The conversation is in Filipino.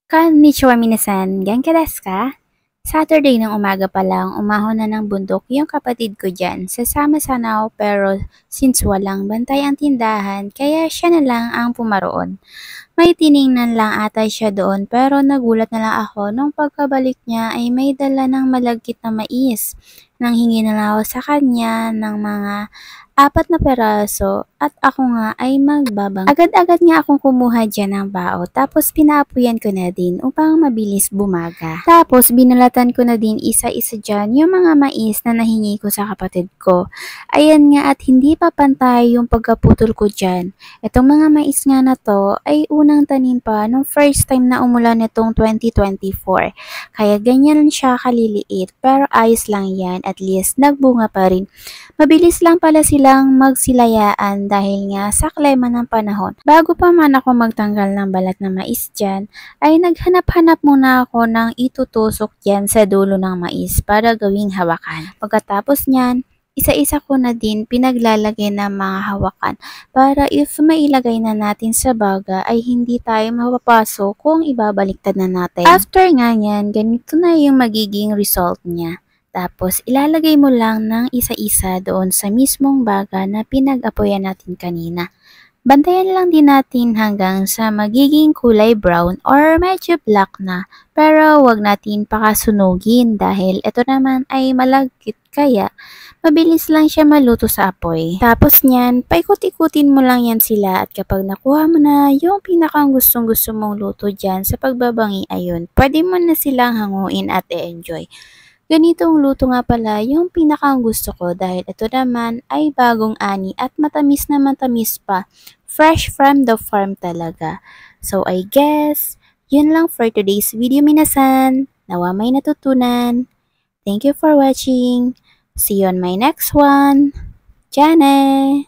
Konnichiwa minasan, genki desu ka? Saturday ng umaga pa lang, umahon na ng bundok yung kapatid ko dyan. Sasama sana ako pero since walang bantay ang tindahan, kaya siya na lang ang pumaroon. May tiningnan lang ata siya doon pero nagulat na lang ako nung pagkabalik niya ay may dala ng malagkit na mais. Nang hingi na lang ako sa kanya ng mga 4 na peraso at ako nga ay magbabang. Agad-agad nga akong kumuha dyan ng bao tapos pinaapuyan ko na din upang mabilis bumaga. Tapos binalatan ko na din isa-isa dyan yung mga mais na nahingi ko sa kapatid ko. Ayan nga at hindi pa pantay yung pagkaputol ko dyan. Itong mga mais nga na to ay unang tanim pa nung first time na umulan nitong 2024. Kaya ganyan siya kaliliit pero ayos lang yan, at least nagbunga pa rin. Mabilis lang pala silang magsilayaan dahil nga sa klima ng panahon. Bago pa man ako magtanggal ng balat ng mais dyan, ay naghanap-hanap muna ako ng itutusok dyan sa dulo ng mais para gawing hawakan. Pagkatapos nyan, isa-isa ko na din pinaglalagay ng mga hawakan para if mailagay na natin sa baga ay hindi tayo mapapasok kung ibabaliktad na natin. After nga yan, ganito na yung magiging result niya. Tapos, ilalagay mo lang ng isa-isa doon sa mismong baga na pinag-apoyan natin kanina. Bantayan lang din natin hanggang sa magiging kulay brown or medyo black na. Pero wag natin pakasunugin dahil ito naman ay malagkit kaya mabilis lang siya maluto sa apoy. Tapos niyan, paikot-ikutin mo lang yan sila at kapag nakuha mo na yung pinakang gustong-gusto mong luto dyan sa pagbabangi, ayun, pwede mo na silang hanguin at i-enjoy. Ganitong luto nga pala yung pinakang gusto ko dahil ito naman ay bagong ani at matamis na matamis pa. Fresh from the farm talaga. So I guess, yun lang for today's video minasan. Nawa may natutunan. Thank you for watching. See you on my next one. Jane!